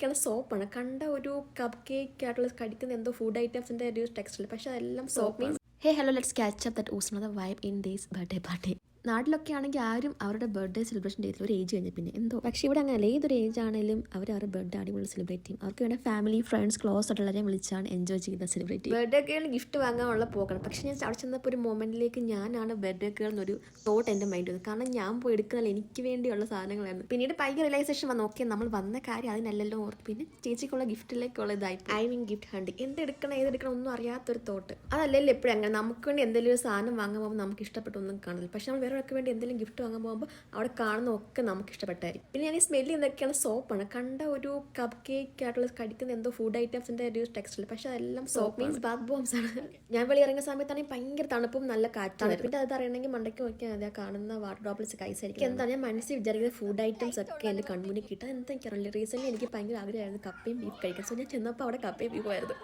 ഇതൊക്കെയാണ് സോപ്പാണ്. കണ്ട ഒരു കപ്പ് കേക്ക് ആയിട്ടുള്ള കടിക്കുന്ന എന്തോ ഫുഡ് ഐറ്റംസിൻ്റെ ഒരു ടെക്സ്റ്റിൽ, പക്ഷേ അതെല്ലാം soap means hey hello let's catch up that Uz another vibe in this birthday party. നാട്ടിലൊക്കെ ആണെങ്കിൽ ആരും അവരുടെ ബർത്ത്ഡേ സെലിബ്രേഷൻ ചെയ്തില്ല ഒരു ഏജ് കഴിഞ്ഞ പിന്നെ എന്തോ. പക്ഷേ ഇവിടെ അങ്ങനെയല്ല, ഏതൊരു ഏജ് ആണെങ്കിലും അവരുടെ ബർത്ത്ഡേ അടിപൊളി സെലിബ്രേറ്റ് ചെയ്യും. അവർക്ക് വേണ്ട ഫാമിലി ഫ്രണ്ട്സ് ക്ലോസ് ആയിട്ടുള്ളവരെയും വിളിച്ചാണ് എൻജോയ് ചെയ്യുന്ന സെലിബ്രേറ്റ്. ബർത്ത്ഡേ കേൾ ഗിഫ്റ്റ് വാങ്ങാനുള്ള പോകണം. പക്ഷേ ഞാൻ അവിടെ ചെന്നപ്പോൾ ഒരു മൊമെന്റിലേക്ക് ഞാനാണ് ബർത്ത്ഡേ കേൾ എന്നൊരു തോട്ട് എൻ്റെ മൈൻഡ് വന്നു. കാരണം ഞാൻ പോയി എടുക്കുന്നതിൽ എനിക്ക് വേണ്ടിയുള്ള സാധനങ്ങളായിരുന്നു. പിന്നീട് പൈക റിയലൈസേഷൻ വന്നു, ഓക്കെ നമ്മൾ വന്ന കാര്യം അതിനല്ലല്ലോ ഓർത്ത്. പിന്നെ ചേച്ചിക്കുള്ള ഗിഫ്റ്റിലേക്കുള്ള ഇതായി ഐ മീൻ ഗിഫ്റ്റ് ഹണ്ട്, എന്തെടുക്കണം ഏതെടുക്കണം ഒന്നും അറിയാത്തൊരു തോട്ട്. അതല്ലല്ലോ എപ്പോഴും അങ്ങനെ നമുക്ക് വേണ്ടി എന്തെങ്കിലും ഒരു സാധനം വാങ്ങാൻ പോകുമ്പോൾ നമുക്ക് ഇഷ്ടപ്പെട്ടൊന്നും കാണില്ല. പക്ഷെ നമ്മൾ വേറെ ഒരാൾക്ക് വേണ്ടി എന്തെങ്കിലും ഗിഫ്റ്റ് വാങ്ങാൻ പോകുമ്പോൾ അവിടെ കാണുന്നതൊക്കെ നമുക്ക് ഇഷ്ടപ്പെട്ടായിരിക്കും. പിന്നെ ഞാൻ ഈ സ്മെല്ല് ചെയ്യുന്നതൊക്കെയാണ് സോപ്പാണ്. കണ്ട ഒരു കപ്പ് കേക്ക് ആയിട്ടുള്ള കടിക്കുന്ന എന്തോ ഫുഡ് ഐറ്റംസിൻ്റെ ഒരു ടെക്സ്റ്റിൽ, പക്ഷേ അതെല്ലാം സോപ്പ് മീൻസ് ബാത്ത് ബോംസ് ആണ്. ഞാൻ വെളി ഇറങ്ങിയ സമയത്താണെങ്കിൽ ഭയങ്കര തണുപ്പും നല്ല കാറ്റാണ്. പിന്നെ അത് അറിയണമെങ്കിൽ മണ്ടയ്ക്ക് നോക്കിയാൽ മതി, കാണുന്ന വാട്ടർ ഡ്രോപ്ലെറ്റ്സ് ഐസായിരിക്കും. എന്താണ് ഞാൻ മനസ്സിൽ വിചാരിക്കുന്ന ഫുഡ് ഐറ്റംസ് ഒക്കെ എൻ്റെ കൺമുന്നിൽ കിട്ടാൻ എന്താ എനിക്കറിയില്ല. റീസെൻ്റ് എനിക്ക് ഭയങ്കര ആഗ്രഹമായിരുന്നു കപ്പയും ബീഫ് കഴിക്കാൻ. സോ ഞാൻ ചെന്നപ്പോൾ അവിടെ കപ്പയും ബീഫുമായിരുന്നു.